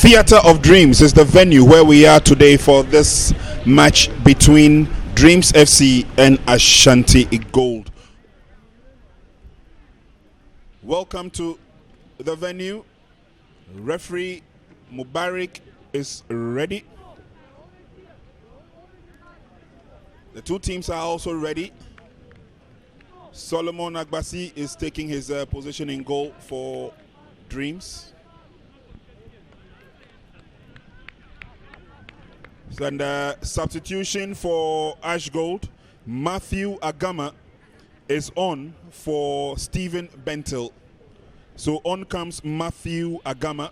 Theatre of Dreams is the venue where we are today for this match between Dreams FC and Ashanti Gold. Welcome to the venue. Referee Mubarak is ready. The two teams are also ready. Solomon Agbasi is taking his position in goal for Dreams. And substitution for ASHGOLD, Matthew Agama is on for Stephen Bentil. So on comes Matthew Agama,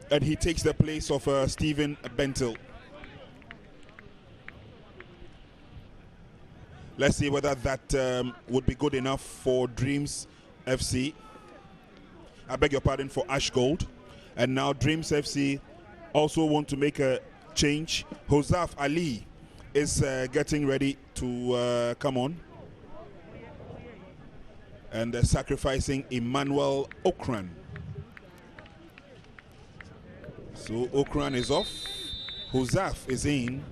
and he takes the place of Stephen Bentil. Let's see whether that would be good enough for Dreams FC. I beg your pardon, for ASHGOLD. And now Dreams FC also want to make a change. Hosaf Ali is getting ready to come on, and they're sacrificing Emmanuel Okran. So Okran is off, Hosaf is in.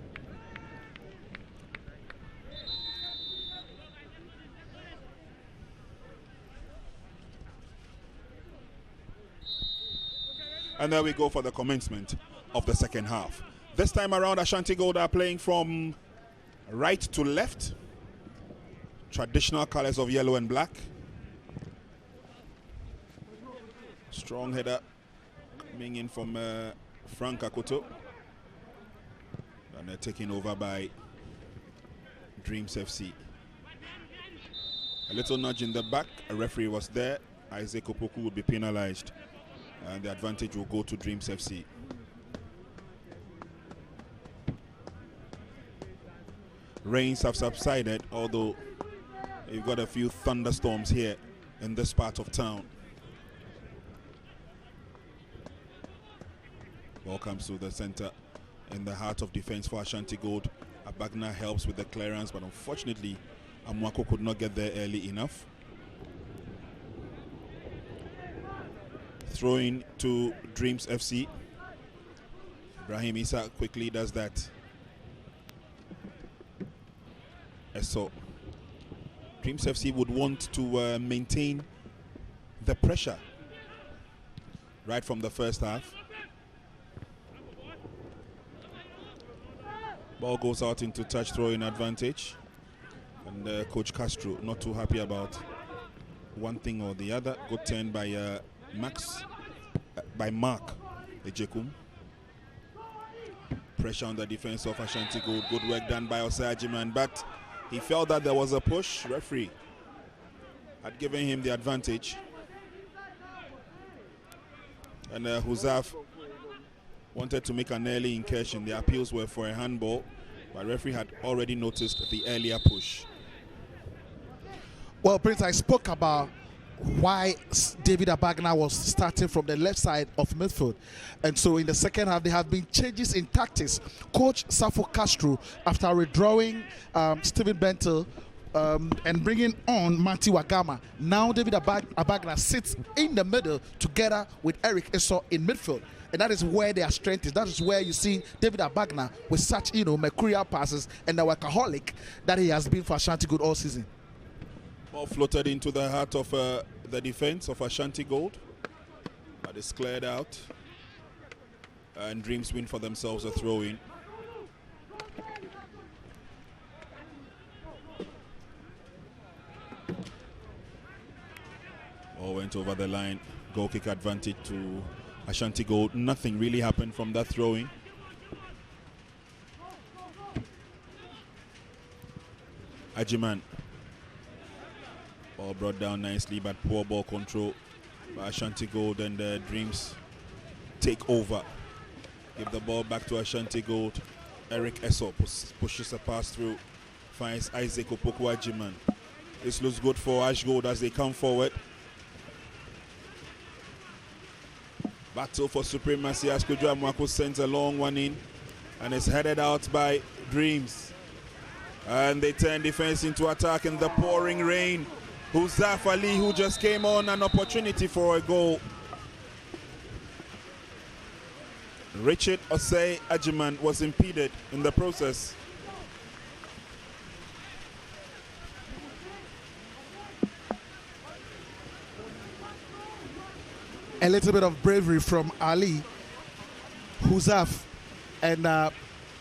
And there we go for the commencement of the second half. This time around, Ashanti Gold are playing from right to left. Traditional colors of yellow and black. Strong header coming in from Frank Akoto. And they're taken over by Dreams FC. A little nudge in the back. A referee was there. Isaac Opoku will be penalized. And the advantage will go to Dreams FC. Rains have subsided, although you've got a few thunderstorms here in this part of town. Ball comes to the center in the heart of defense for Ashanti Gold. Abagna helps with the clearance, but unfortunately Amwako could not get there early enough. Throwing to Dreams FC. Ibrahim Isa quickly does that. So Dreams FC would want to maintain the pressure right from the first half. Ball goes out into touch throwing advantage, and Coach Castro not too happy about one thing or the other. Good turn by Mark Ejekum. Pressure on the defense of Ashanti Gold. Good work done by Osajiman, but he felt that there was a push. Referee had given him the advantage. And Huzaf wanted to make an early incursion. The appeals were for a handball, but referee had already noticed the earlier push. Well, Prince, I spoke about why David Abagna was starting from the left side of midfield. And so in the second half, there have been changes in tactics. Coach Safo Castro, after withdrawing Stephen Bentil and bringing on Matthew Agama, now David Abagna sits in the middle together with Eric Eso in midfield. And that is where their strength is. That is where you see David Abagna with such, mercurial passes and the workaholic that he has been for Ashanti Gold all season. Ball floated into the heart of the defense of Ashanti Gold, but it's cleared out. And Dreams win for themselves a throw-in. Ball went over the line. Goal kick advantage to Ashanti Gold. Nothing really happened from that throw-in. Ajiman. Ball brought down nicely, but poor ball control by Ashanti Gold, and the Dreams take over. Give the ball back to Ashanti Gold. Eric Esso pushes a pass through, finds Isaac Opoku Ajiman. This looks good for ASHGOLD as they come forward. Battle for supremacy as Kojo Amwako sends a long one in and is headed out by Dreams. And they turn defense into attack in the pouring rain. Huzaf Ali, who just came on, an opportunity for a goal. Richard Osei Ajiman was impeded in the process. A little bit of bravery from Ali Huzaf, and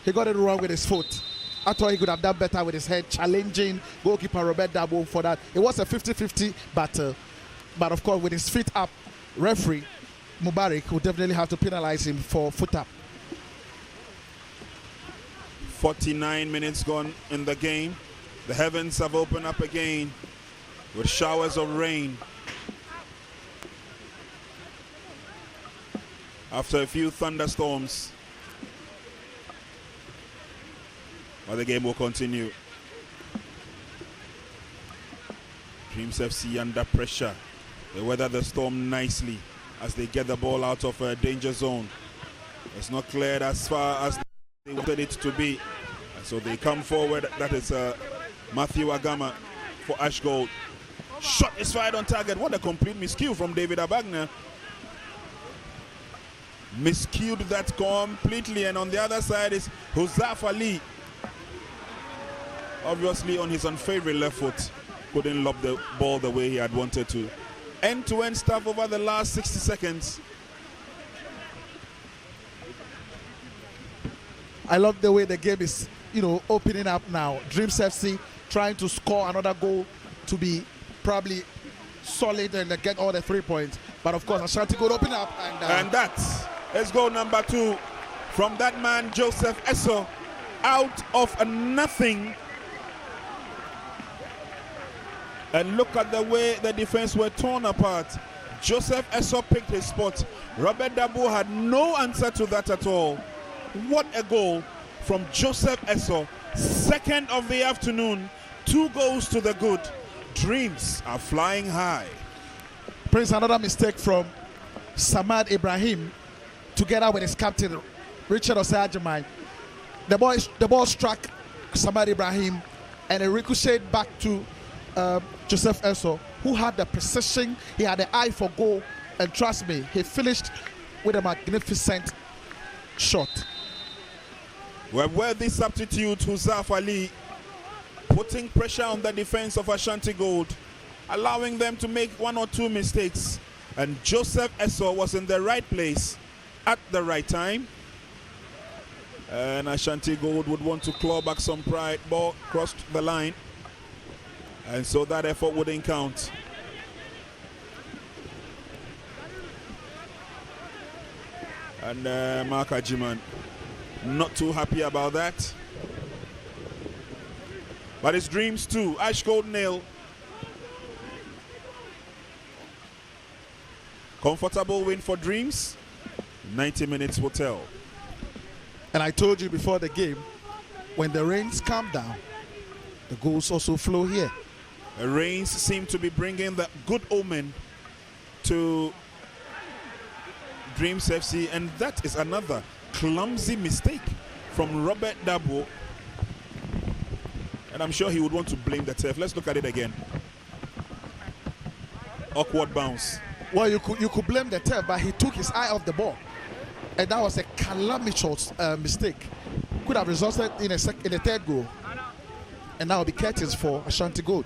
he got it wrong with his foot. I thought he could have done better with his head, challenging goalkeeper Robert Dabo for that. It was a 50-50 battle, but of course with his feet up, referee Mubarak will definitely have to penalize him for foot up. 49 minutes gone in the game. The heavens have opened up again with showers of rain. After a few thunderstorms. But the game will continue. Dreams FC under pressure. They weather the storm nicely as they get the ball out of a danger zone. It's not cleared as far as they wanted it to be. And so they come forward. That is Matthew Agama for ASHGOLD. Shot is fired on target. What a complete miscue from David Abagna. Miscued that completely, and on the other side is Huzaf Ali. Obviously on his unfavorable left foot, couldn't lob the ball the way he had wanted to. End-to-end stuff over the last 60 seconds. I love the way the game is, opening up now. Dreams FC trying to score another goal to be probably solid and get all the 3 points. But of course, Ashanti Gold open up, and that's goal number 2 from that man Joseph Esso, out of nothing. And look at the way the defense were torn apart. Joseph Esso picked his spot. Robert Dabo had no answer to that at all. What a goal from Joseph Esso. Second of the afternoon. 2 goals to the good. Dreams are flying high. Prince, another mistake from Samad Ibrahim together with his captain Richard Osei Ajiman. The ball struck Samad Ibrahim and it ricocheted back to Joseph Esso, who had the precision, he had the eye for goal, and trust me, he finished with a magnificent shot. Well, worthy substitute Huzaf Ali putting pressure on the defense of Ashanti Gold, allowing them to make 1 or 2 mistakes, and Joseph Esso was in the right place at the right time. And Ashanti Gold would want to claw back some pride. Ball crossed the line, and so that effort wouldn't count. And Mark Ajiman not too happy about that. But it's Dreams 2, ASHGOLD 0. Comfortable win for Dreams. 90 minutes will tell. And I told you before the game, when the rains calm down, the goals also flow here. The rains seem to be bringing the good omen to Dreams FC, and that is another clumsy mistake from Robert Dabo. And I'm sure he would want to blame the turf. Let's look at it again. Awkward bounce. Well, you could blame the turf, but he took his eye off the ball. And that was a calamitous mistake. Could have resulted in a third goal. And now the curtains for Ashanti Gold.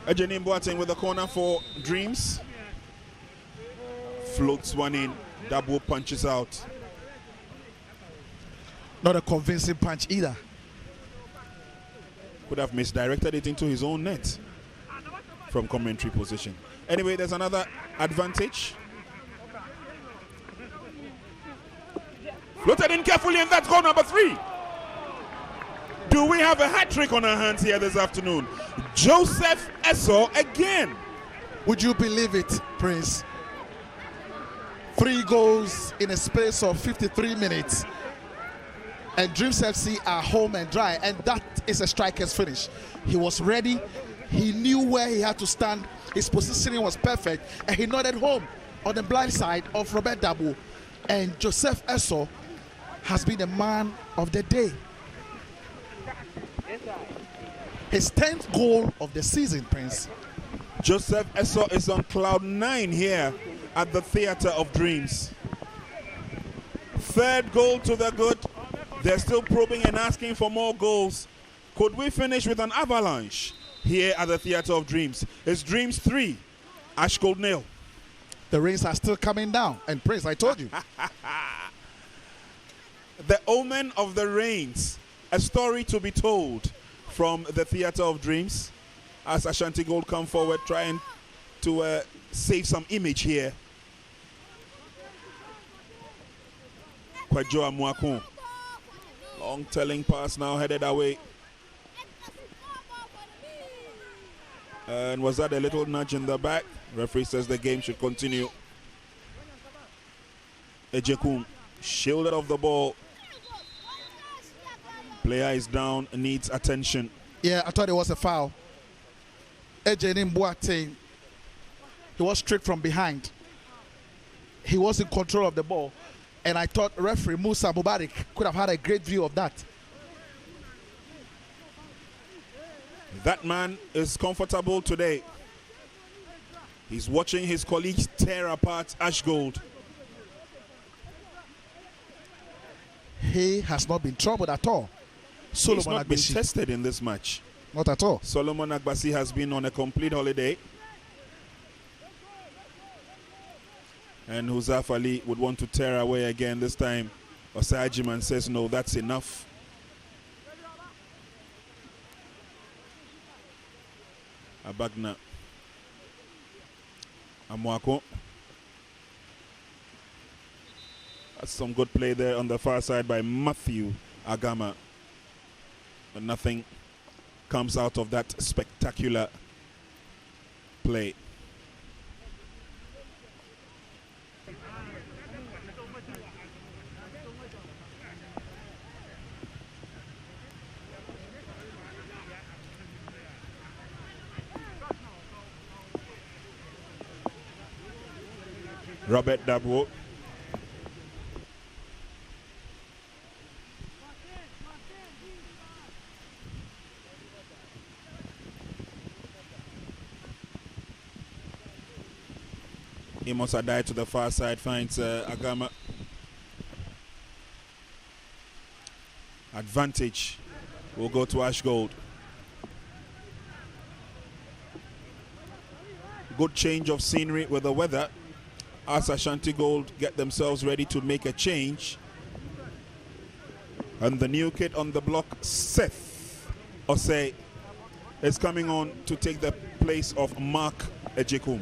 Ejenim Boateng with the corner for Dreams. Floats one in. Dabo punches out. Not a convincing punch either. Could have misdirected it into his own net from commentary position. Anyway, there's another advantage. Floated in carefully, and that's goal number 3. Do we have a hat trick on our hands here this afternoon? Joseph Esso again. Would you believe it, Prince? 3 goals in a space of 53 minutes. And Dreams FC are home and dry. And that is a striker's finish. He was ready. He knew where he had to stand. His positioning was perfect. And he nodded home on the blind side of Robert Dabo. And Joseph Esso has been the man of the day. His 10th goal of the season, Prince. Joseph Esso is on cloud 9 here at the Theatre of Dreams. 3rd goal to the good. They're still probing and asking for more goals. Could we finish with an avalanche here at the Theatre of Dreams? It's Dreams 3, ASHGOLD 0. The rains are still coming down. And Prince, I told you. The omen of the rains. A story to be told from the Theatre of Dreams as Ashanti Gold come forward trying to save some image here. Kwajo Amuakun. Long telling pass now headed away. And was that a little nudge in the back? Referee says the game should continue. Ejekum shielded off the ball. Player is down, needs attention. Yeah, I thought it was a foul. Ejenim Boateng, he was stripped from behind. He was in control of the ball. And I thought referee Musa Mubarak could have had a great view of that. That man is comfortable today. He's watching his colleagues tear apart ASHGOLD. He has not been troubled at all. He's not been tested in this match. Not at all. Solomon Agbasi has been on a complete holiday. And Huzaf Ali would want to tear away again this time. Osajiman says, no, that's enough. Abagna. Amuako. That's some good play there on the far side by Matthew Agama. But nothing comes out of that spectacular play. Robert Dabo. Amos Adai to the far side finds Agama. Advantage will go to ASHGOLD. Good change of scenery with the weather as Ashanti Gold get themselves ready to make a change. And the new kid on the block, Seth Osei, is coming on to take the place of Mark Ejekum.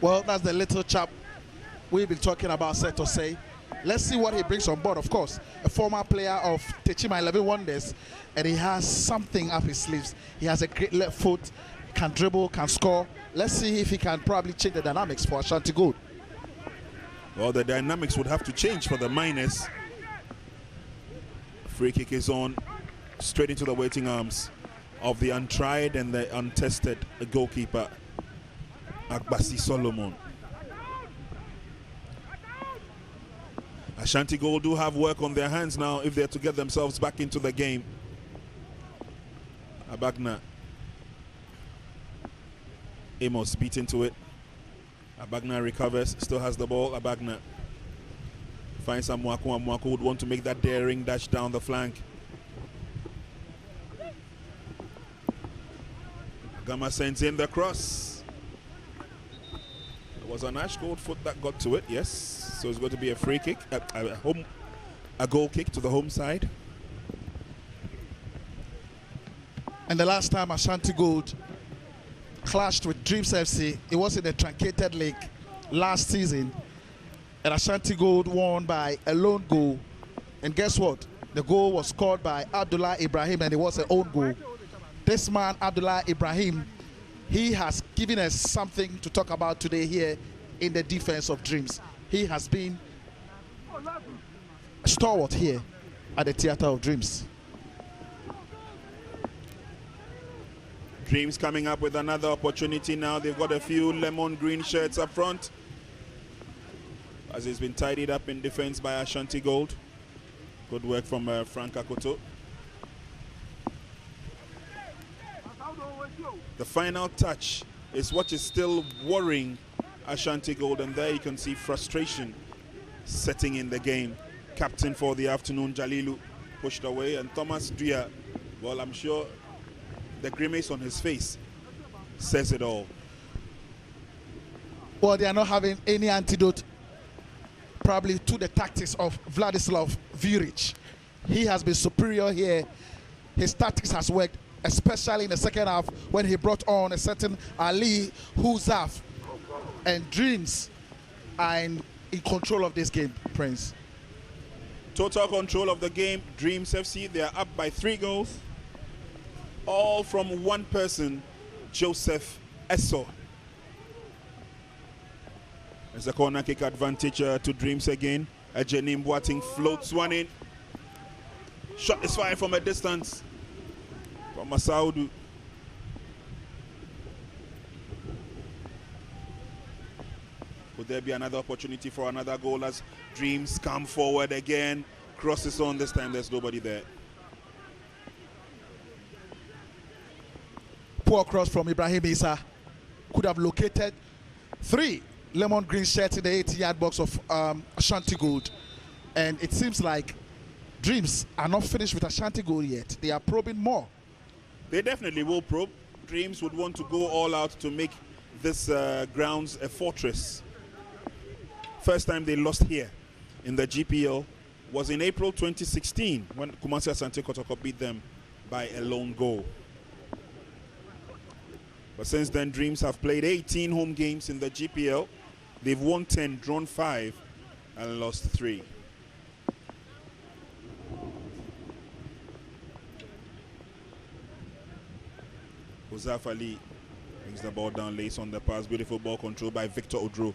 Well, that's the little chap we've been talking about, Seth Osei. Let's see what he brings on board. Of course, a former player of Techima 11 Wonders, and he has something up his sleeves. He has a great left foot, can dribble, can score. Let's see if he can probably change the dynamics for Ashanti Gold. Well, the dynamics would have to change for the Miners. Free kick is on, straight into the waiting arms of the untried and the untested goalkeeper, Agbasi Solomon. Ashanti Gold do have work on their hands now if they're to get themselves back into the game. Abagna. Amos beat into it. Abagna recovers, still has the ball. Abagna finds Amuako. Amuako would want to make that daring dash down the flank. Gama sends in the cross. It was an ASHGOLD foot that got to it, yes. So it's going to be a free kick, a goal kick to the home side. And the last time Ashanti Gold clashed with Dreams FC, it was in the truncated league last season. And Ashanti Gold won by a lone goal. And guess what? The goal was scored by Abdullah Ibrahim, and it was an own goal. This man, Abdullah Ibrahim, he has given us something to talk about today here in the defense of Dreams. He has been a stalwart here at the Theatre of Dreams. Dreams coming up with another opportunity now. They've got a few lemon green shirts up front, as it's been tidied up in defense by ASHGOLD. Good work from Frank Akoto. The final touch is what is still worrying ASHGOLD, and there you can see frustration setting in the game. Captain for the afternoon, Jalilu, pushed away, and Thomas Dua, well, I'm sure the grimace on his face says it all. Well, they are not having any antidote probably to the tactics of Vladislav Viric. He has been superior here. His tactics has worked, especially in the second half when he brought on a certain Ali Huzaf. And Dreams are in control of this game, Prince. Total control of the game, Dreams FC. They are up by 3 goals. All from one person, Joseph Esso. There's a corner kick advantage to Dreams again. Ejenim Boateng floats one in. Shot is fired from a distance from Masaudu. Could there be another opportunity for another goal as Dreams come forward again? Crosses on, this time there's nobody there. Poor cross from Ibrahim Issa. Could have located 3 lemon green shirts in the 80-yard box of ASHGOLD. And it seems like Dreams are not finished with ASHGOLD yet. They are probing more. They definitely will probe. Dreams would want to go all out to make this grounds a fortress. First time they lost here in the GPL was in April 2016 when Kumasi Asante Kotoko beat them by a lone goal. But since then, Dreams have played 18 home games in the GPL. They've won 10, drawn 5, and lost 3. Huzaf Ali brings the ball down, lays on the pass. Beautiful ball control by Victor Odro.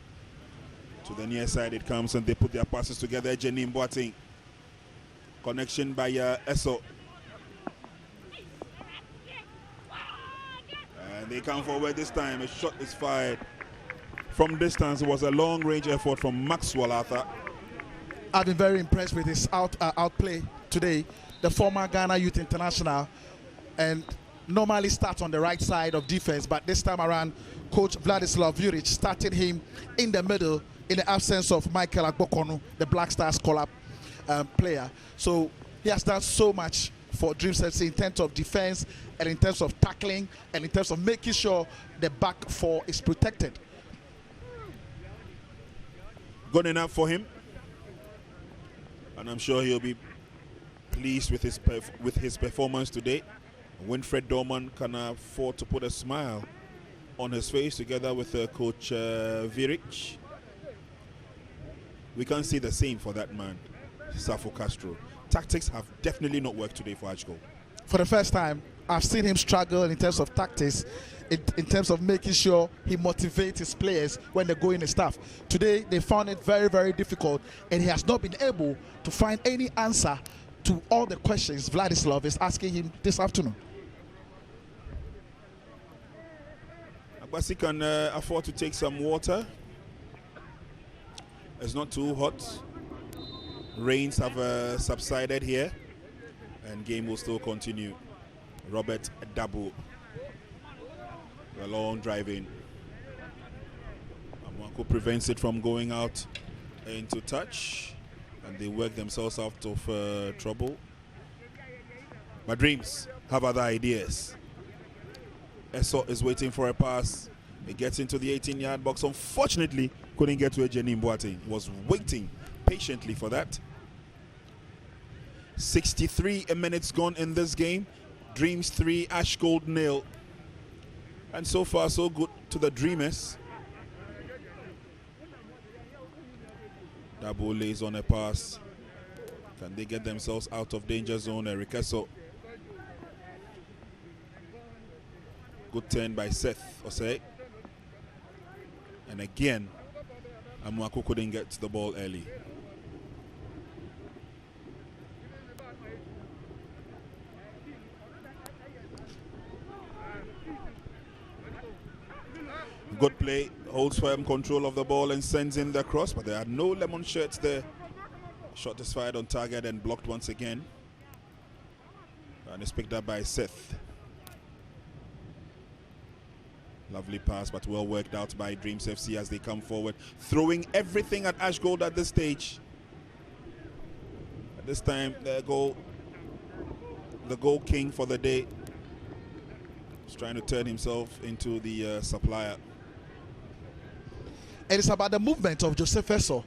To the near side it comes, and they put their passes together. Ejenim Boateng. Connection by Esso. And they come forward this time. A shot is fired from distance. It was a long-range effort from Maxwell Arthur. I've been very impressed with his outplay today. The former Ghana Youth International, and normally starts on the right side of defense, but this time around, Coach Vladislav Viric started him in the middle in the absence of Michael Agbokonu, the Black Stars call-up player. So he has done so much for Dreams FC in terms of defense and in terms of tackling and in terms of making sure the back four is protected. Good enough for him, and I'm sure he'll be pleased with his performance today. Winfred Dorman can afford to put a smile on his face together with Coach Viric. We can't say the same for that man, Safo Castro. Tactics have definitely not worked today for ASHGOLD. For the first time, I've seen him struggle in terms of tactics, in terms of making sure he motivates his players when they go in the staff. Today, they found it very, very difficult, and he has not been able to find any answer to all the questions Vladislav is asking him this afternoon. Agbasi can afford to take some water. It's not too hot. Rains have subsided here, and game will still continue. Robert Dabo, a long drive in. Amwako prevents it from going out into touch, and they work themselves out of trouble. But Dreams have other ideas. Esso is waiting for a pass. It gets into the 18-yard box. Unfortunately, couldn't get to Ejenim Boateng. He was waiting patiently for that. 63 minutes gone in this game. Dreams 3, ASHGOLD 0. And so far, so good to the Dreamers. Dabo lays on a pass. Can they get themselves out of danger zone? Rikeso. Good turn by Seth Osei. And again, Amuako couldn't get to the ball early. Good play, holds firm control of the ball and sends in the cross, but there are no lemon shirts there. Shot is fired on target and blocked once again. And it's picked up by Seth. Lovely pass, but well worked out by Dreams FC as they come forward, throwing everything at ASHGOLD at this stage. At this time, the goal king for the day is trying to turn himself into the supplier. And it's about the movement of Joseph Esso.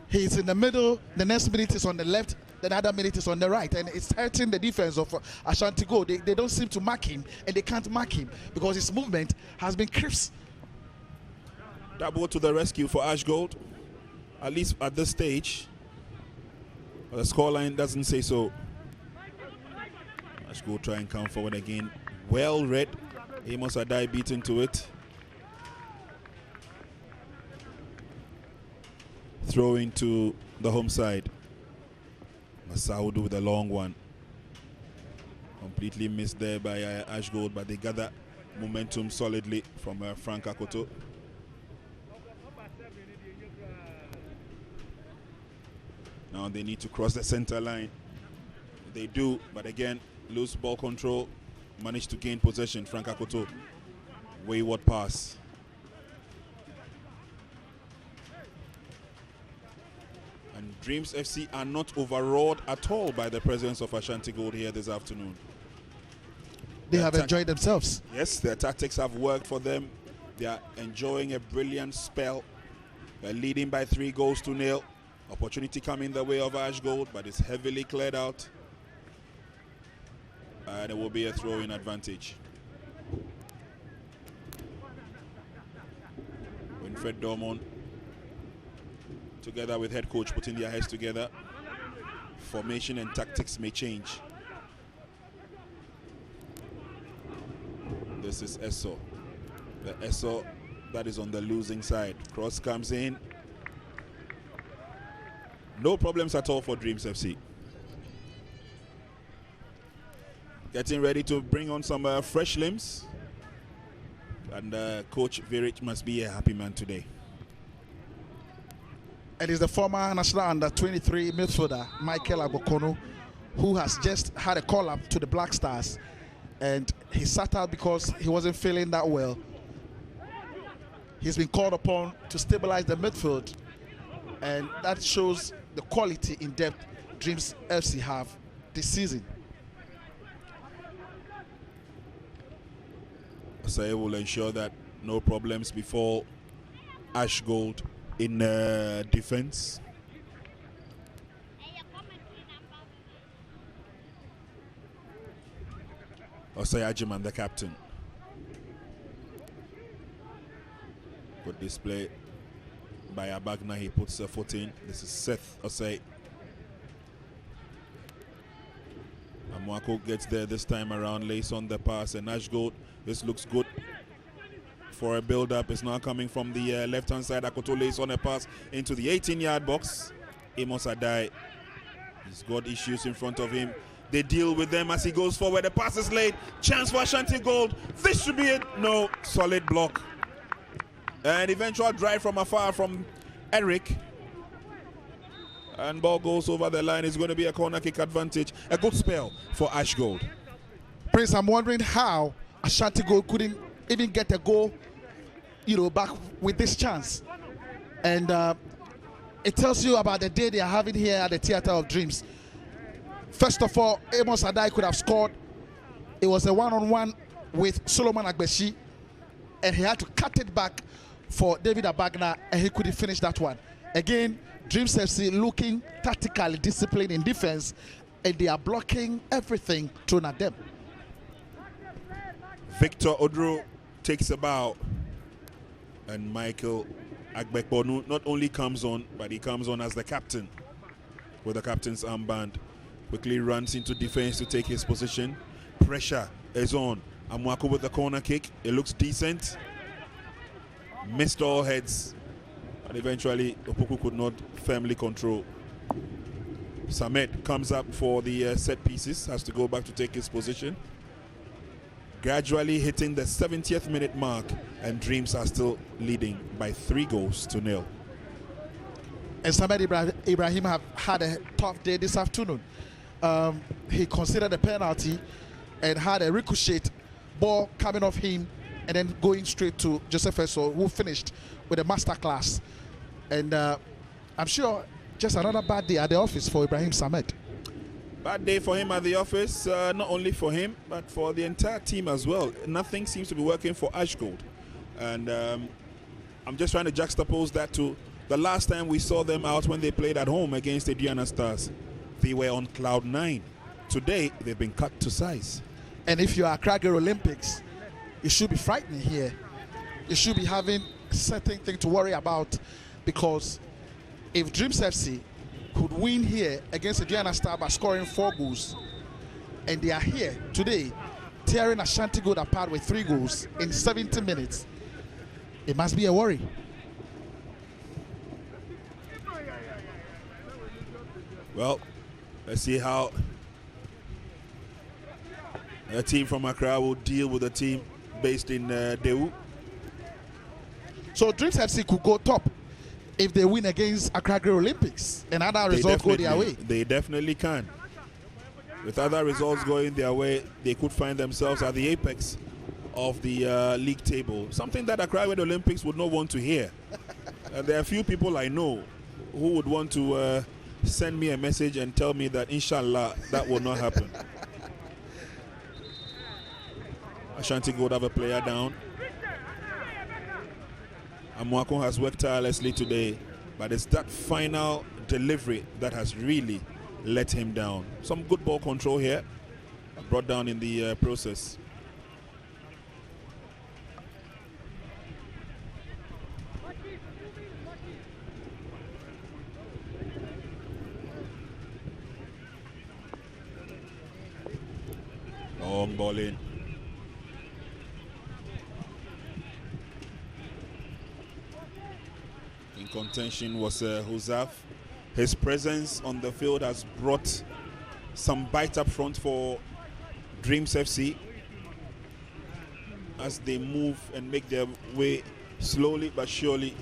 He's in the middle, the next minute is on the left, the other minute is on the right, and it's hurting the defense of Ashanti Gold. They don't seem to mark him, and they can't mark him because his movement has been crisp. Double to the rescue for ASHGOLD, at least at this stage. But the scoreline doesn't say so. ASHGOLD try and come forward again. Well read. Amos Adai beaten to it. Throw into the home side. Masaudu with a long one. Completely missed there by ASHGOLD, but they gather momentum solidly from Frank Akoto. Now they need to cross the center line. They do, but again, lose ball control. Managed to gain possession. Frank Akoto. Wayward pass. And Dreams FC are not overawed at all by the presence of Ashanti Gold here this afternoon. They have enjoyed themselves. Yes, their tactics have worked for them. They are enjoying a brilliant spell. They're leading by 3-0. Opportunity coming the way of ASHGOLD, but it's heavily cleared out. And it will be a throw-in advantage. Winfred Dormon, together with head coach, putting their heads together. Formation and tactics may change. This is Esso. The Esso that is on the losing side. Cross comes in. No problems at all for Dreams FC. Getting ready to bring on some fresh limbs. And Coach Virich must be a happy man today. It is the former national under-23 midfielder, Michael Agbokono, who has just had a call-up to the Black Stars. And he sat out because he wasn't feeling that well. He's been called upon to stabilize the midfield. And that shows the quality in depth Dreams FC have this season. Asai will ensure that no problems befall ASHGOLD in defense. Osei Ajiman, the captain. Good display by Abagna. He puts a foot in. This is Seth Osei. Amwako gets there this time around, lays on the pass, and ASHGOLD. This looks good for a build-up. It's now coming from the left-hand side. Akoto lays on a pass into the 18-yard box. Amos Adai, he's got issues in front of him. They deal with them as he goes forward. The pass is laid. Chance for Ashanti Gold. This should be it. No, solid block. And eventual drive from afar from Eric. And ball goes over the line. It's going to be a corner kick advantage. A good spell for ASHGOLD. Prince, I'm wondering how Ashanti Gold couldn't even get a goal, back with this chance. And it tells you about the day they are having here at the Theatre of Dreams. First of all, Amos Adai could have scored. It was a one-on-one with Solomon Agbeshi, and he had to cut it back for David Abagna, and he couldn't finish that one. Again, Dreams FC looking tactically disciplined in defense, and they are blocking everything thrown at them. Victor Odro takes a bow, and Michael Agbekponu not only comes on, but he comes on as the captain. with the captain's armband. Quickly runs into defense to take his position. Pressure is on. Amwako with the corner kick. It looks decent. Missed all heads. And eventually, Opoku could not firmly control. Samet comes up for the set pieces. Has to go back to take his position. Gradually hitting the 70th minute mark. And Dreams are still leading by 3-0. And Samet Ibrahim have had a tough day this afternoon. He considered a penalty and had a ricochet ball coming off him and then going straight to Joseph Esso, who finished with a masterclass. And I'm sure just another bad day at the office for Ibrahim Samet. Bad day for him at the office, not only for him, but for the entire team as well. Nothing seems to be working for ASHGOLD. And I'm just trying to juxtapose that to the last time we saw them out when they played at home against the Diana Stars. They were on cloud 9. Today, they've been cut to size. And if you are Krager Olympics, you should be frightened here. You should be having certain thing to worry about, because if Dreams FC could win here against the Diana Star by scoring 4 goals, and they are here today tearing Ashanti Gold apart with 3 goals in 70 minutes, it must be a worry. Well, let's see how a team from Accra will deal with a team based in Daewoo. So Dreams FC could go top if they win against Accra Olympics and other results go their way. They definitely can. With other results going their way, they could find themselves at the apex of the league table. Something that Accra Olympics would not want to hear. There are a few people I know who would want to send me a message and tell me that inshallah that will not happen. Ashanti Gold have a player down. Amwako has worked tirelessly today, but it's that final delivery that has really let him down. Some good ball control here, brought down in the process. Long ball in. In contention was Huzaf. His presence on the field has brought some bite up front for Dreams FC as they move and make their way slowly but surely.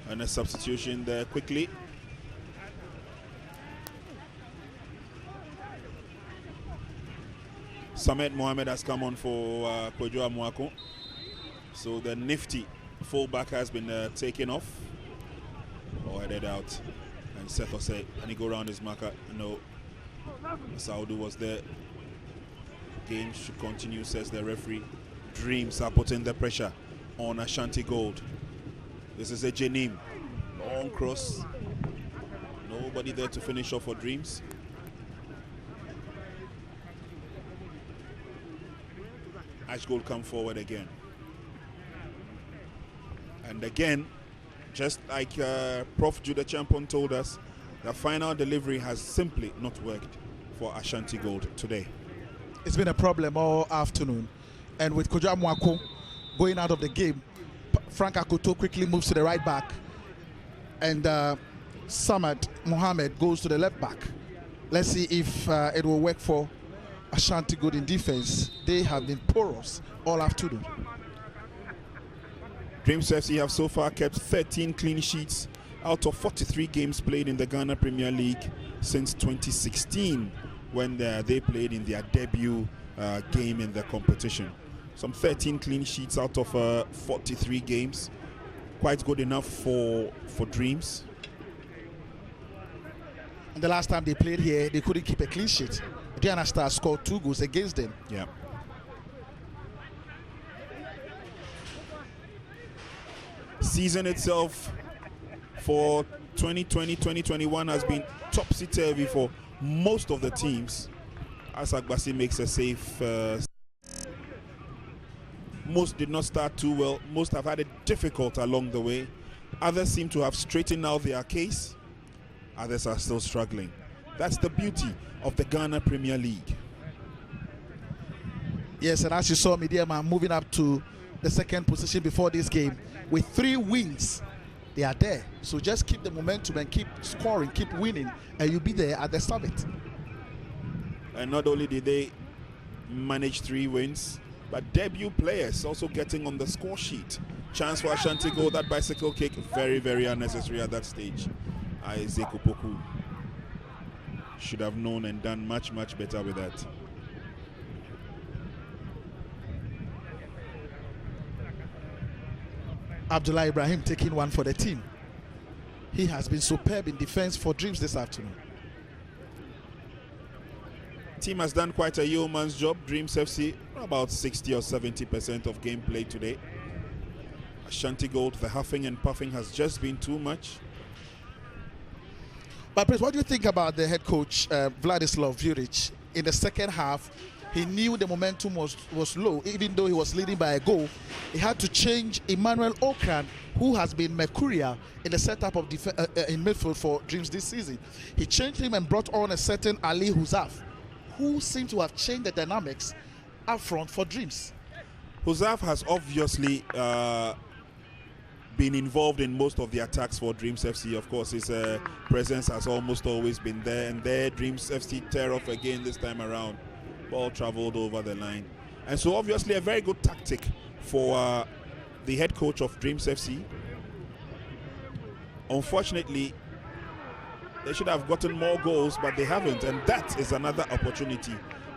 And a substitution there quickly. Samet Mohamed has come on for Kojo Amwako. So the nifty fullback has been taken off or headed out. And Seth Osei, and he go around his marker. No, Saudu was there. Game should continue, says the referee. Dreams are putting the pressure on Ashanti Gold. This is a Jenim. Long cross. Nobody there to finish off for Dreams. ASHGOLD come forward again. And again, just like Prof. Judah Champon told us, the final delivery has simply not worked for Ashanti Gold today. It's been a problem all afternoon. And with Kojo Amwako going out of the game, Frank Akoto quickly moves to the right back. And Samad Mohamed goes to the left back. Let's see if it will work for Ashanti Gold in defense. They have been porous all afternoon. Dreams FC have so far kept 13 clean sheets out of 43 games played in the Ghana Premier League since 2016, when they played in their debut game in the competition. Some 13 clean sheets out of 43 games. Quite good enough for Dreams. And the last time they played here, they couldn't keep a clean sheet. Diana Stars scored 2 goals against them. Yeah. Season itself for 2020-2021 has been topsy-turvy for most of the teams. As Agbasi makes a save. Most did not start too well. Most have had it difficult along the way. Others seem to have straightened out their case. Others are still struggling. That's the beauty of the Ghana Premier League. Yes, and as you saw, Mediama moving up to the second position before this game with 3 wins. They are there. So just keep the momentum and keep scoring, keep winning, and you'll be there at the summit. And not only did they manage 3 wins, but debut players also getting on the score sheet. Chance for Ashanti Gold, that bicycle kick, very, very unnecessary at that stage. Isaac Opoku should have known and done much, much better with that. Abdullah Ibrahim taking one for the team. He has been superb in defense for Dreams this afternoon. Team has done quite a yeoman's job. Dreams FC about 60 or 70% of gameplay today. Ashanti Gold, the huffing and puffing has just been too much. But Prince, what do you think about the head coach Vladislav Juric? In the second half, he knew the momentum was low, even though he was leading by a goal. He had to change Emmanuel Okran, who has been mercurial in the setup of in midfield for Dreams this season. He changed him and brought on a certain Ali Huzaf, who seemed to have changed the dynamics up front for Dreams. Huzaf has obviously been involved in most of the attacks for Dreams FC. Of course, his presence has almost always been there, and there Dreams FC tear off again this time around. Ball traveled over the line, and so obviously a very good tactic for the head coach of Dreams FC. Unfortunately, they should have gotten more goals, but they haven't, and that is another opportunity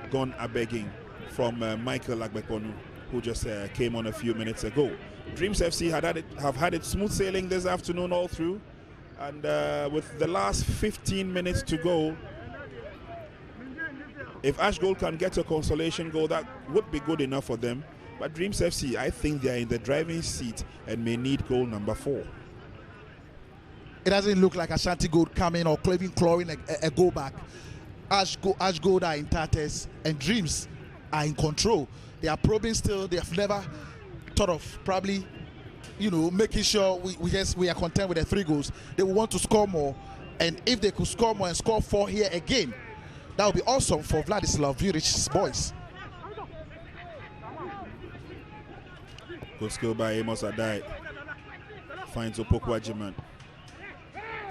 gone a-begging from Michael Agbekonu, who just came on a few minutes ago. Dreams FC have had it smooth sailing this afternoon all through, and with the last 15 minutes to go, if ASHGOLD can get a consolation goal, that would be good enough for them. But Dreams FC, I think they are in the driving seat and may need goal number 4. It doesn't look like Ashanti Gold coming or even clawing a goal back. ASHGOLD are in tatters and Dreams are in control. They are probing still. They have never thought of probably, making sure we are content with the 3 goals. They will want to score more, and if they could score more and score 4 here again, that would be awesome for Vladislav Juric's boys. Good skill by Amos Adai. Finds Opoku Ajiman.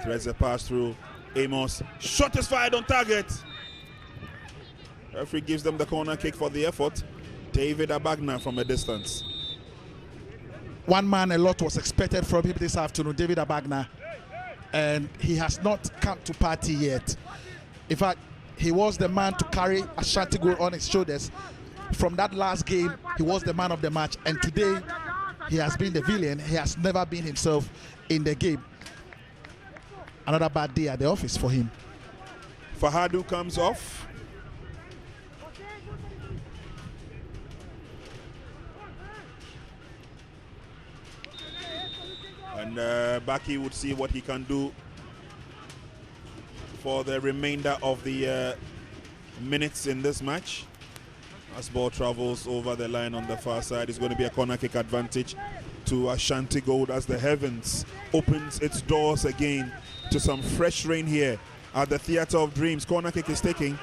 Threads a pass through. Amos. Shot is fired on target. Referee gives them the corner kick for the effort. David Abagna from a distance. One man, a lot was expected from him this afternoon, David Abagna, and he has not come to party yet. In fact, he was the man to carry Ashanti Gold on his shoulders. From that last game, he was the man of the match, and today he has been the villain. He has never been himself in the game. Another bad day at the office for him. Fahadu comes off. And Baki would see what he can do for the remainder of the minutes in this match. As ball travels over the line on the far side, it's going to be a corner kick advantage to Ashanti Gold as the heavens opens its doors again to some fresh rain here at the Theatre of Dreams. Corner kick is taking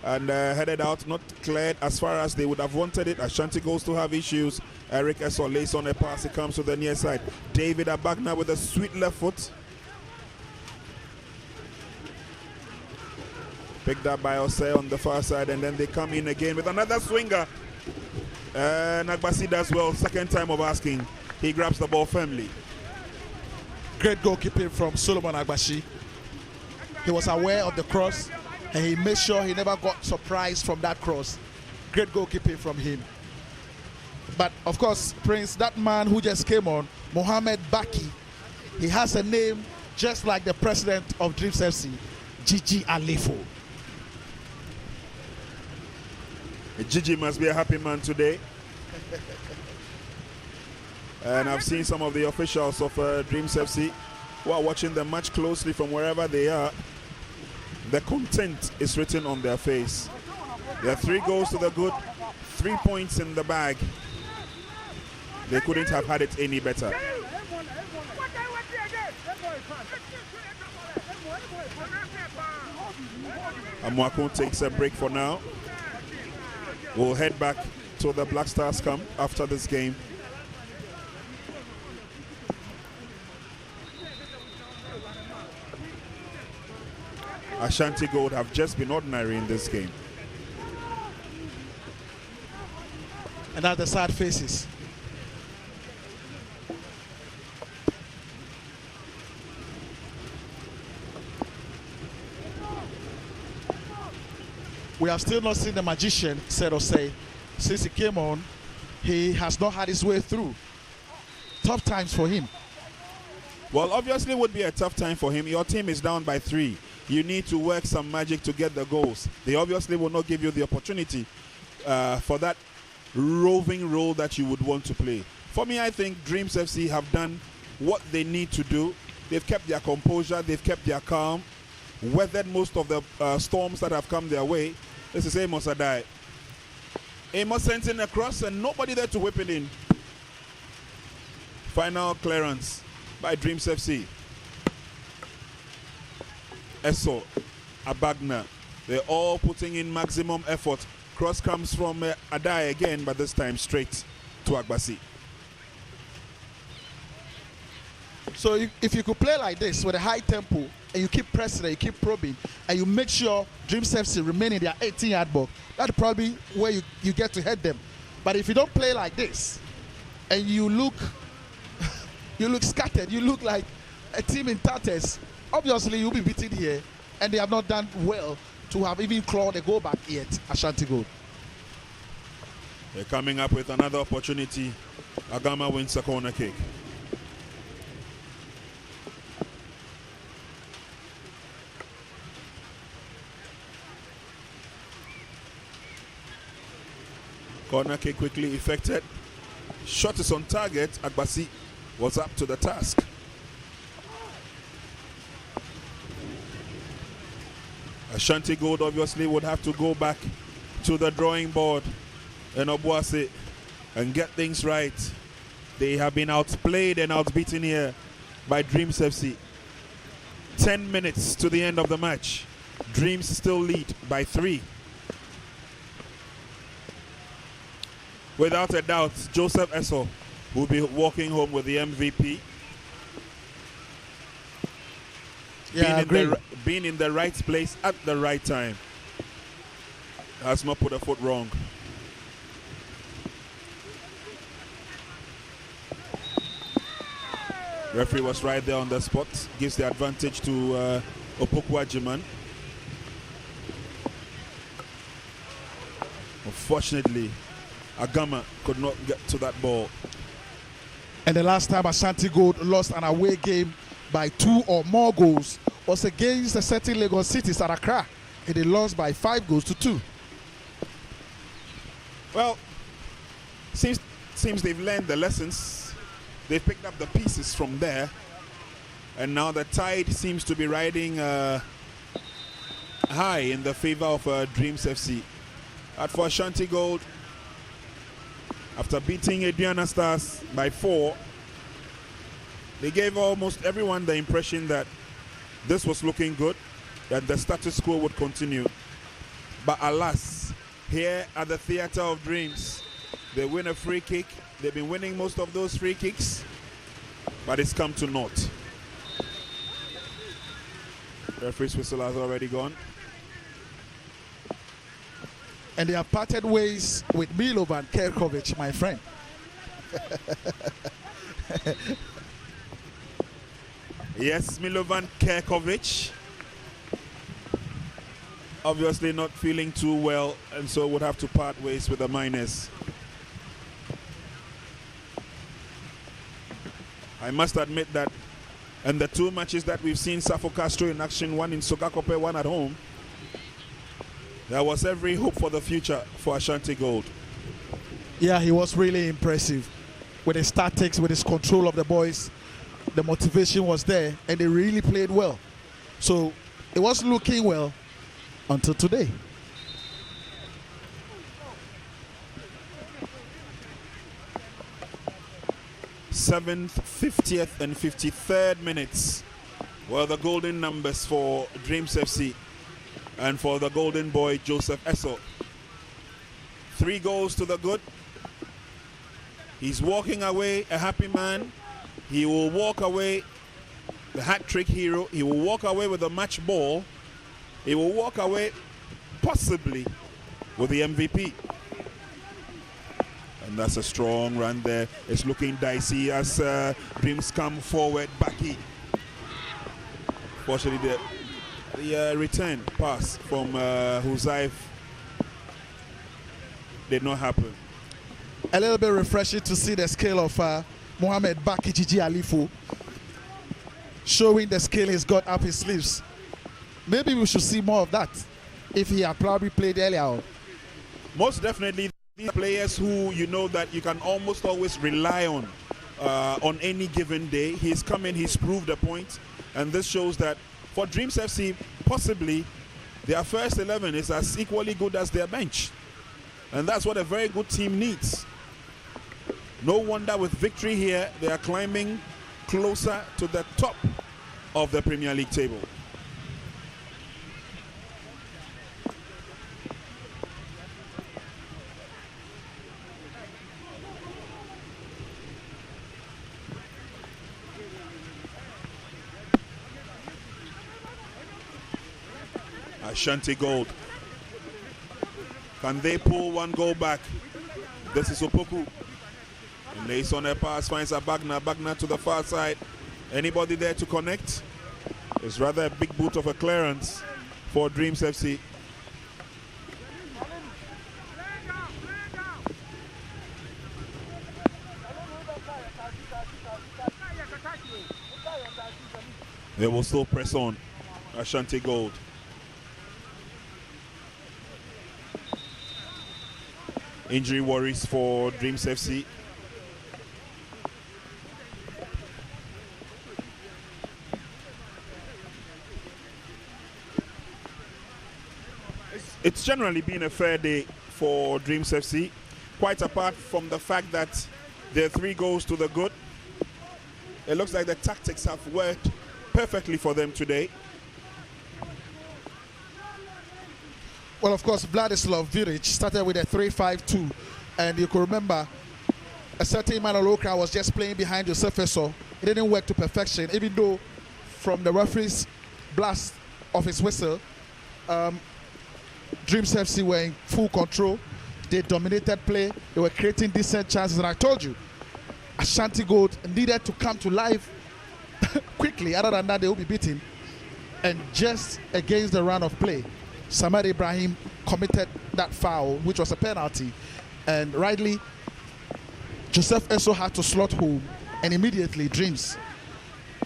and headed out, not cleared as far as they would have wanted it. Ashanti Gold to have issues. Eric Essor lays on a pass, it comes to the near side. David Abagna with a sweet left foot. Picked up by Osei on the far side, and then they come in again with another swinger. Nagbasi does well, second time of asking. He grabs the ball firmly. Great goalkeeping from Solomon Agbashi. He was aware of the cross, and he made sure he never got surprised from that cross. Great goalkeeping from him. But of course, Prince, that man who just came on, Mohamed Baki, he has a name just like the president of Dreams FC, Gigi Alifo. Gigi must be a happy man today. And I've seen some of the officials of Dreams FC who are watching the match closely from wherever they are. The content is written on their face. There are 3 goals to the good, 3 points in the bag. They couldn't have had it any better. Amwako takes a break for now. We'll head back to the Black Stars camp after this game. Ashanti Gold have just been ordinary in this game. And that's the sad faces. We have still not seen the magician, said or say. Since he came on, he has not had his way through. Tough times for him. Well, obviously it would be a tough time for him. Your team is down by 3. You need to work some magic to get the goals. They obviously will not give you the opportunity for that roving role that you would want to play. For me, I think Dreams FC have done what they need to do. They've kept their composure, they've kept their calm, weathered most of the storms that have come their way. This is Amos Adai. Amos sent in a cross and nobody there to whip it in. Final clearance by Dreams FC. Eso, Abagna, they're all putting in maximum effort. Cross comes from Adai again, but this time straight to Agbasi. So if you could play like this with a high tempo and you keep pressing and you keep probing and you make sure Dreams FC remain in their 18-yard box, that's probably where you get to head them. But if you don't play like this and you look scattered, you look like a team in tatters, obviously you'll be beaten here, and they have not done well to have even clawed a goal back yet. Ashanti Gold. They're coming up with another opportunity. Agama wins a corner kick. Corner kick quickly effected. Shot is on target. Agbasi was up to the task. Ashanti Gold obviously would have to go back to the drawing board in Obuasi and get things right. They have been outplayed and outbeaten here by Dreams FC. 10 minutes to the end of the match. Dreams still lead by 3. Without a doubt, Joseph Eso will be walking home with the MVP. Yeah, being in the right place at the right time. Has not put a foot wrong. Referee was right there on the spot. Gives the advantage to Opokwa Jiman. Unfortunately, Agama could not get to that ball. And the last time Ashanti Gold lost an away game by 2 or more goals was against the certain Lagos Cities at Accra, and they lost by 5 goals to 2. Well, seems they've learned the lessons. They've picked up the pieces from there, and now the tide seems to be riding high in the favor of Dreams FC. At for Ashanti Gold, after beating Adriana Stars by 4, they gave almost everyone the impression that this was looking good, that the status quo would continue. But alas, here at the Theatre of Dreams, they win a free kick. They've been winning most of those free kicks, but it's come to naught. Referee's whistle has already gone. And they have parted ways with Milovan Kerkovic, my friend. Yes, Milovan Kerkovic. Obviously not feeling too well, and so would have to part ways with the Miners. I must admit that in the 2 matches that we've seen Safo Castro in action, one in Sogakope, one at home, there was every hope for the future for Ashanti Gold. Yeah, he was really impressive with his tactics, with his control of the boys. The motivation was there, and they really played well. So it was looking well until today. th 50th and 53rd minutes Well, the golden numbers for Dreams FC and for the golden boy Joseph Esso. 3 goals to the good. He's walking away a happy man. He will walk away the hat-trick hero. He will walk away with the match ball. He will walk away possibly with the MVP. And that's a strong run there. It's looking dicey as Dreams come forward. Baki. Fortunately, the return pass from Huzaiv did not happen. A little bit refreshing to see the skill of Mohamed Baki Gigi Alifu, showing the skill he's got up his sleeves. Maybe we should see more of that if he had probably played earlier on. Most definitely, these players who you know that you can almost always rely on any given day. He's come in, he's proved a point, and this shows that for Dreams FC, possibly their first 11 is as equally good as their bench. And that's what a very good team needs. No wonder with victory here, they are climbing closer to the top of the Premier League table. ASHGOLD. Can they pull 1 goal back? This is Opoku. And lays on a pass, finds a Bagna. Bagna to the far side. Anybody there to connect? It's rather a big boot of a clearance for Dreams FC. They will still press on. ASHGOLD. Injury worries for Dreams FC. It's generally been a fair day for Dreams FC, quite apart from the fact that there are 3 goals to the good. It looks like the tactics have worked perfectly for them today. Well, of course, Vladislav Viric started with a 3-5-2, and you could remember a certain Emmanuel Okra was just playing behind Joseph Esso. It didn't work to perfection, even though from the referee's blast of his whistle, Dreams FC were in full control. They dominated play. They were creating decent chances, and I told you, ASHGOLD needed to come to life quickly. Other than that, they will be beaten. And just against the run of play, Samad Ibrahim committed that foul, which was a penalty, and rightly Joseph Esso had to slot home, and immediately Dreams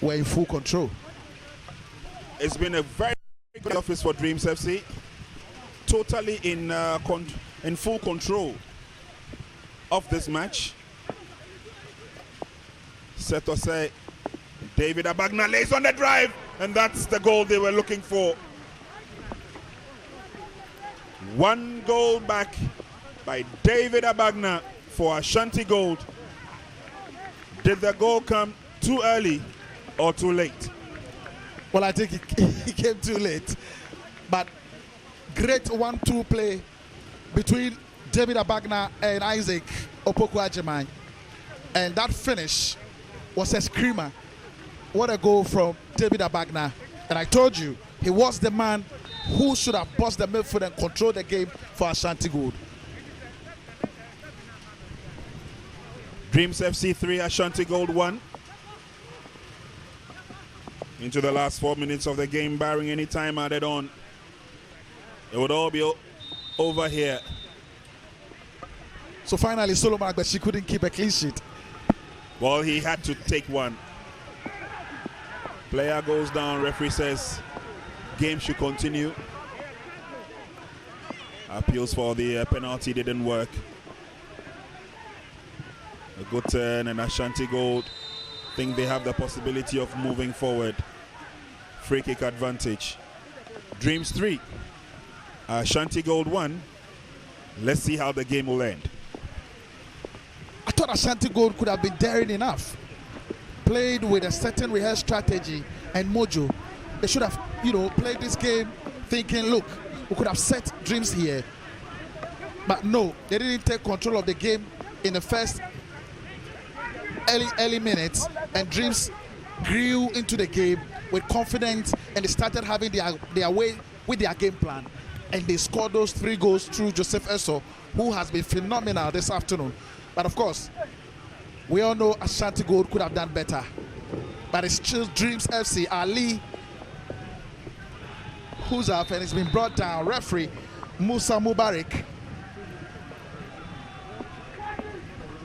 were in full control. It's been a very good office for Dreams FC, totally in full control of this match. Setose, David Abagna lays on the drive, and that's the goal they were looking for. 1 goal back by David Abagna for ASHGOLD. Did the goal come too early or too late? Well, I think he came too late. But great 1-2 play between David Abagna and Isaac Opoku Ajimai. And that finish was a screamer. What a goal from David Abagna. And I told you, he was the man who should have bossed the midfield and controlled the game for ASHGOLD. Dreams FC 3, ASHGOLD 1. Into the last 4 minutes of the game, barring any time added on. It would all be over here. So finally, Solomon, but she couldn't keep a clean sheet. Well, he had to take one. Player goes down, referee says game should continue. Appeals for the penalty didn't work. A good turn, and ASHGOLD think they have the possibility of moving forward. Free kick advantage. Dreams 3, ASHGOLD 1. Let's see how the game will end. I thought ASHGOLD could have been daring enough, played with a certain rehearsed strategy and mojo. They should have, played this game thinking, look, we could have set Dreams here. But no, they didn't take control of the game in the first early minutes, and Dreams grew into the game with confidence, and they started having their way with their game plan, and they scored those 3 goals through Joseph Eso, who has been phenomenal this afternoon. But of course, we all know Ashanti Gold could have done better, but it's still Dreams FC. Ali, who's up, and it's been brought down. Referee Musa Mubarak,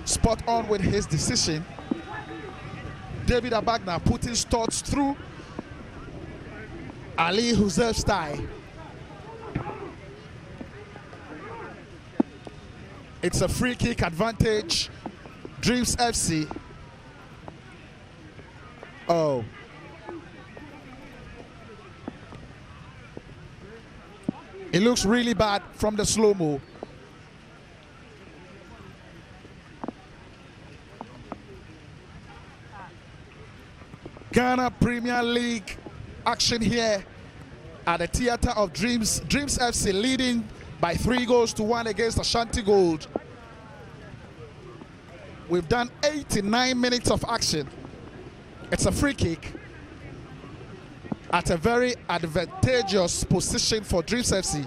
spot on with his decision. David Abagna putting thoughts through Ali Husseif's tie. It's a free kick advantage, Dreams FC. Oh. It looks really bad from the slow-mo. Ghana Premier League action here at the Theatre of Dreams. Dreams FC leading by 3 goals to 1 against Ashanti Gold. We've done 89 minutes of action. It's a free kick at a very advantageous position for Dreams FC.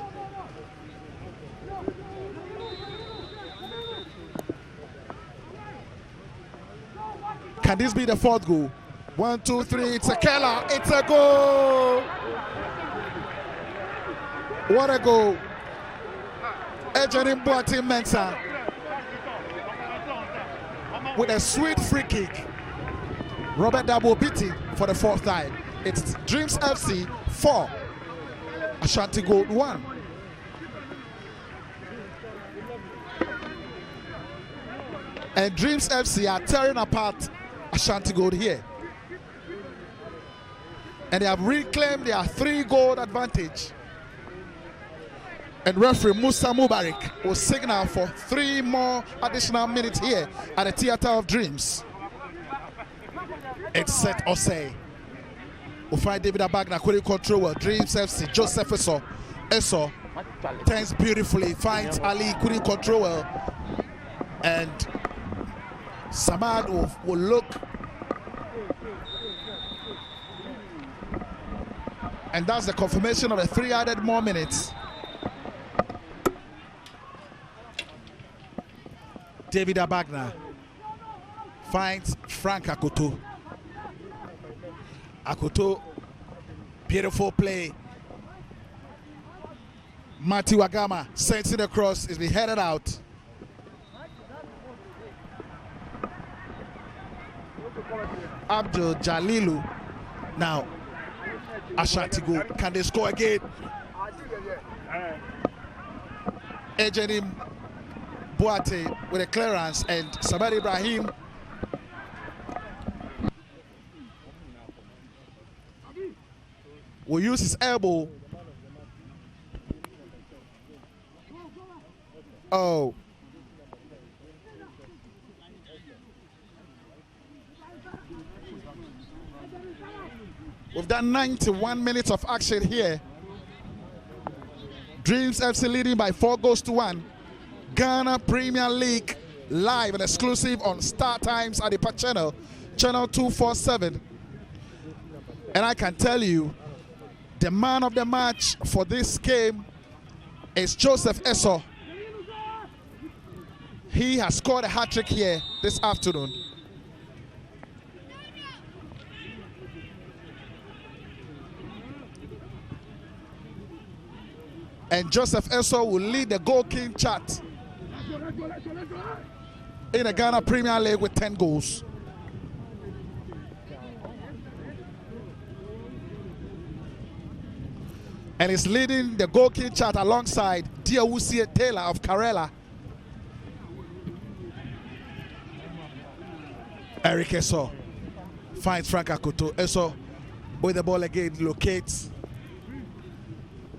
Can this be the 4th goal? 1, 2, 3, it's a killer, it's a goal! What a goal! Ejenim Boateng Mensah with a sweet free kick. Robert Dabo beating for the 4th time. It's Dreams FC 4, Ashanti Gold 1. And Dreams FC are tearing apart Ashanti Gold here. And they have reclaimed their 3-goal advantage. And referee Musa Mubarak will signal for 3 more additional minutes here at the Theatre of Dreams. It's set Osei. We'll find David Abagna couldn't control well. Dreams FC, Joseph Eso turns beautifully, finds Ali, couldn't control well. And Samad will look. And that's the confirmation of the 3 added more minutes. David Abagna finds Frank Akoto. Akoto, beautiful play. Mati Wagama sends it across, it's been headed out. Abdul Jalilu. Now, Ashanti Gold, can they score again? Ejenim Boateng with a clearance, and Samad Ibrahim will use his elbow. Oh. We've done 91 minutes of action here. Dreams FC leading by 4 goals to 1. Ghana Premier League live and exclusive on Star Times at the channel 247. And I can tell you, the man of the match for this game is Joseph Eso. He has scored a hat-trick here this afternoon. And Joseph Eso will lead the goal king chart in the Ghana Premier League with 10 goals. And is leading the goal king chart alongside Diawusie Taylor of Karela. Eric Eso finds Frank Akoto. Eso with the ball again, locates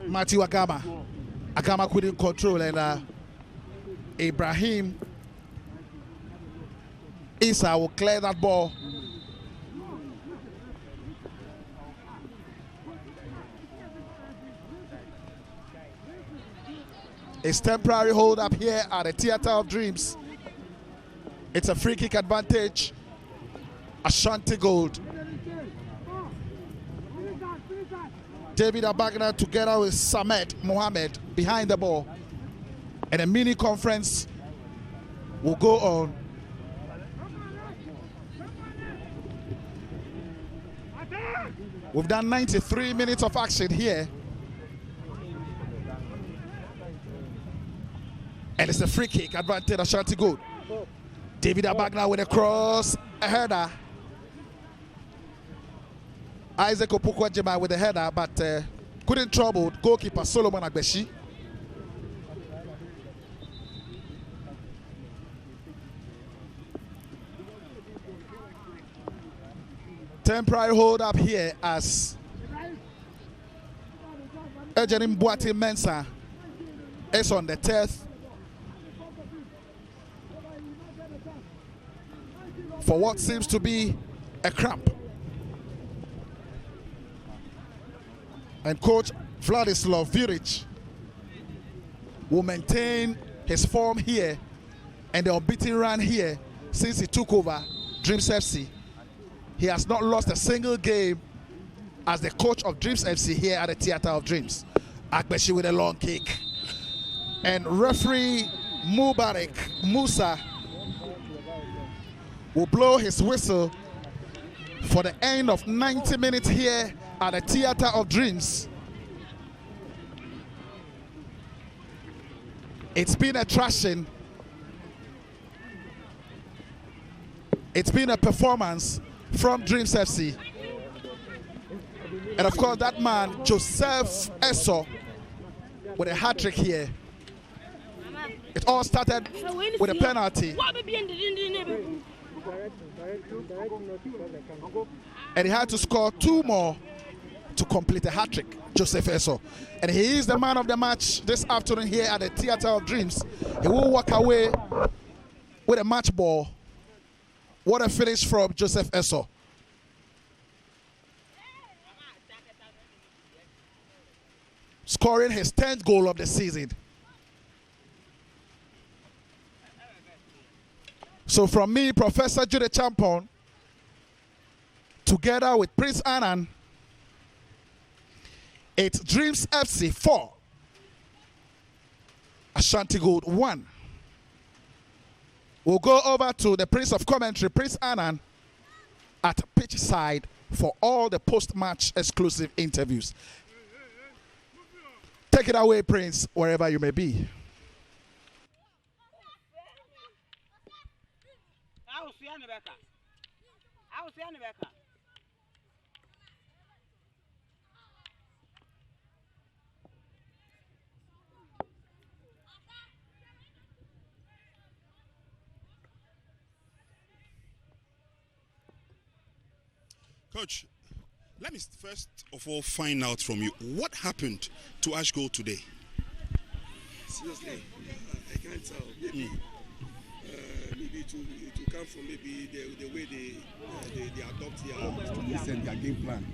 Matthew Agama. Agama couldn't control, and Ibrahim Issa will clear that ball It's temporary hold up here at the Theatre of Dreams. It's a free kick advantage. ASHGOLD. David Abagna together with Samet Mohammed behind the ball. And a mini conference will go on. We've done 93 minutes of action here. And it's a free kick advantage ASHGOLD. David Abagna with a cross, a header. Isaac Opokwajima with a header, but couldn't trouble goalkeeper Solomon Agbeshi. Temporary hold up here as Ejenim Boati Mensah is on the turf for what seems to be a cramp. And coach Vladislav Viric will maintain his form here and the unbeaten run here since he took over Dreams FC. He has not lost a single game as the coach of Dreams FC here at the Theatre of Dreams. Agbeshi with a long kick. And referee Mubarak Musa will blow his whistle for the end of 90 minutes here at the Theatre of Dreams. It's been a thrashing. It's been a performance from Dreams FC. And of course that man, Joseph Eso, with a hat-trick here. It all started with a penalty. And he had to score 2 more to complete a hat-trick, Joseph Eso. And he is the man of the match this afternoon here at the Theatre of Dreams. He will walk away with a match ball. What a finish from Joseph Eso. Scoring his 10th goal of the season. So from me, Professor Jude Champon, together with Prince Annan, it's Dreams FC 4, ASHGOLD 1. We'll go over to the Prince of Commentary, Prince Annan, at pitch side for all the post-match exclusive interviews. Take it away, Prince, wherever you may be. Coach, let me first of all find out from you, what happened to ASHGOLD today? Seriously, I can't tell. Maybe, maybe to come from maybe the way they adopt their game plan.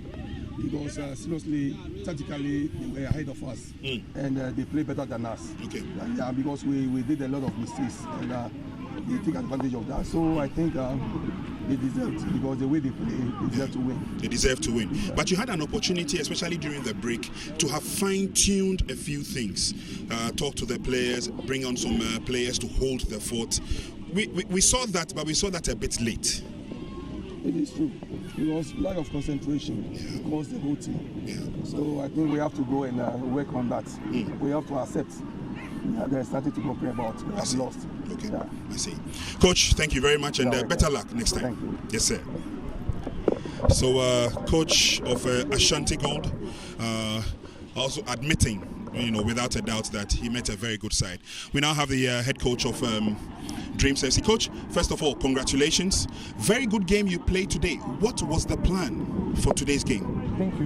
Because seriously, tactically, they were ahead of us, and they play better than us. Okay. Yeah, because we did a lot of mistakes, and they take advantage of that. So I think they deserved, because the way they play, they deserve to win. They deserve to win. Yeah. But you had an opportunity, especially during the break, to have fine-tuned a few things. Talk to the players, bring on some players to hold the fort. We saw that, but we saw that a bit late. It is true. It was lack of concentration caused the whole team. Yeah. So I think we have to go and work on that. We have to accept. They started to complain about lost. Okay, yeah. I see. Coach, thank you very much, and better luck next time. Thank you. Yes, sir. So, coach of ASHGOLD, also admitting, without a doubt, that he met a very good side. We now have the head coach of Dreams FC. Coach, first of all, congratulations. Very good game you played today. What was the plan for today's game? Thank you.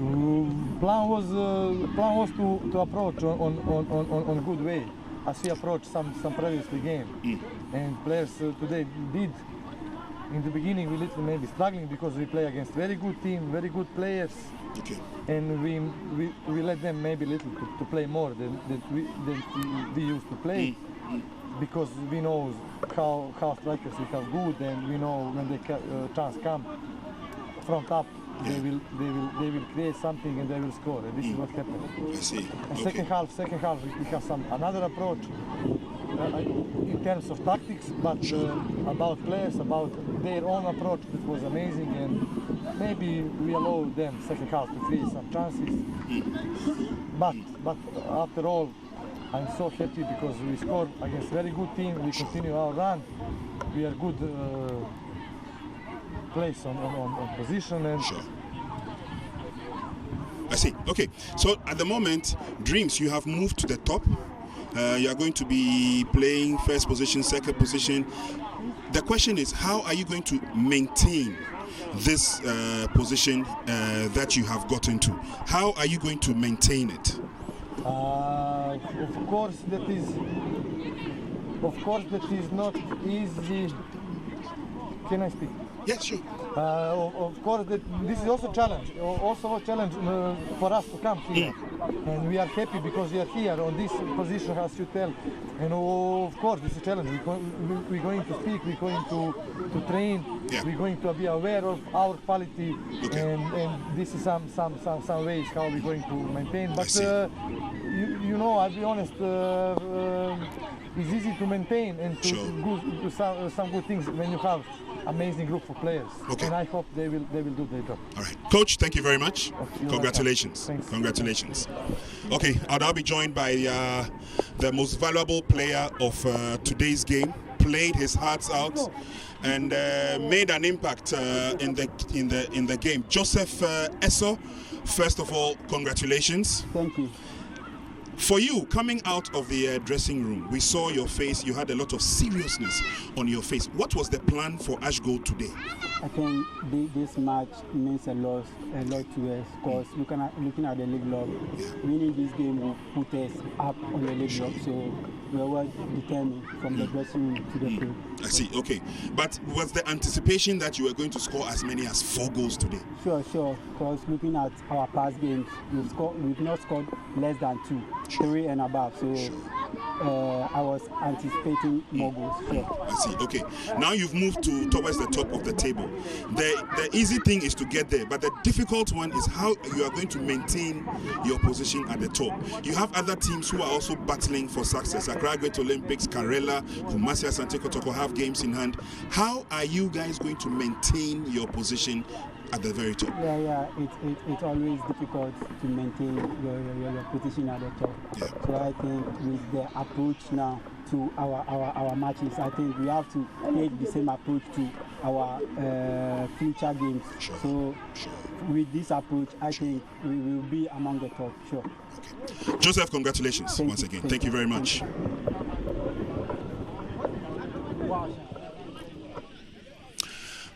Plan was to approach on a good way, as we approached some previously game, and players today did in the beginning we little maybe struggling because we play against very good team, very good players, and we let them maybe little to play more than we used to play, because we know how strikers we have good, and we know when the chance come front up. They will create something and they will score, and this is what happened. I see. And second half we have another approach in terms of tactics, but about players, about their own approach, that was amazing, and maybe we allow them second half to create some chances. But after all, I'm so happy because we scored against very good team. We continue our run. We are good. Place on position and I see. Okay, so at the moment, Dreams, you have moved to the top. You are going to be playing first position, second position. The question is, how are you going to maintain this position that you have gotten to? How are you going to maintain it? Of course that is not easy. Can I speak? Yes, sure. Of course, this is also a challenge. For us to come here, and we are happy because we are here on this position, as you tell. And of course, this is a challenge. We're going to speak. We're going to train. Yeah. We're going to be aware of our quality, and this is some ways how we're going to maintain. But you know, I'll be honest. It's easy to maintain and to do some good things when you have amazing group of players. Okay. And I hope they will do their job. All right, Coach. Thank you very much. Okay, Congratulations. Thanks. Congratulations. Okay, I'll now be joined by the most valuable player of today's game. Played his hearts out and made an impact in the game. Joseph Esso. First of all, congratulations. Thank you. For you, coming out of the dressing room, we saw your face. You had a lot of seriousness on your face. What was the plan for ASHGOLD today? I think this match means a lot to us, because looking at the league log, winning this game will put us up on the league log. So we are well determined from the dressing room to the field. I see. Okay, but was the anticipation that you were going to score as many as 4 goals today? Sure. Because looking at our past games, we've not scored less than 2, 3 and above. So I was anticipating more goals. Sure. I see. Okay. Now you've moved towards the top of the table. The easy thing is to get there, but the difficult one is how you are going to maintain your position at the top. You have other teams who are also battling for success. Accra Great Olympics, Karela, Kumasi, Asante Kotoko have games in hand. How are you guys going to maintain your position at the very top? Yeah. It's always difficult to maintain your position at the top. Yeah. So I think with the approach now to our matches, I think we have to take the same approach to our future games. So with this approach, I think we will be among the top. Sure. Okay. Joseph, congratulations once again. Thank you very much.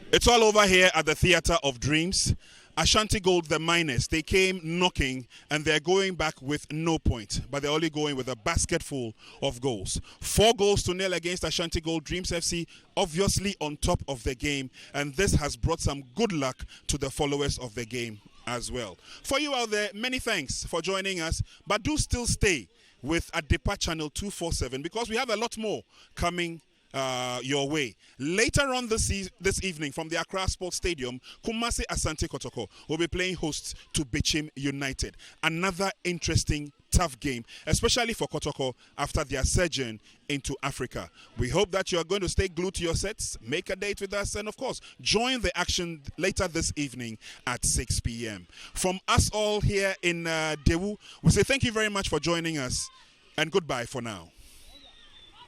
It's all over here at the Theatre of Dreams. Ashanti Gold, the miners, they came knocking and they're going back with no point, but they're only going with a basket full of goals. 4 goals to nil against Ashanti Gold. Dreams FC obviously on top of the game, and this has brought some good luck to the followers of the game as well. For you out there, many thanks for joining us, but do still stay with Adepa Channel 247 because we have a lot more coming your way. Later on this evening from the Accra Sports Stadium, Kumasi Asante Kotoko will be playing host to Bichim United. Another interesting, tough game, especially for Kotoko after their sojourn into Africa. We hope that you are going to stay glued to your sets, make a date with us, and of course, join the action later this evening at 6 p.m. From us all here in Dewu, we say thank you very much for joining us, and goodbye for now.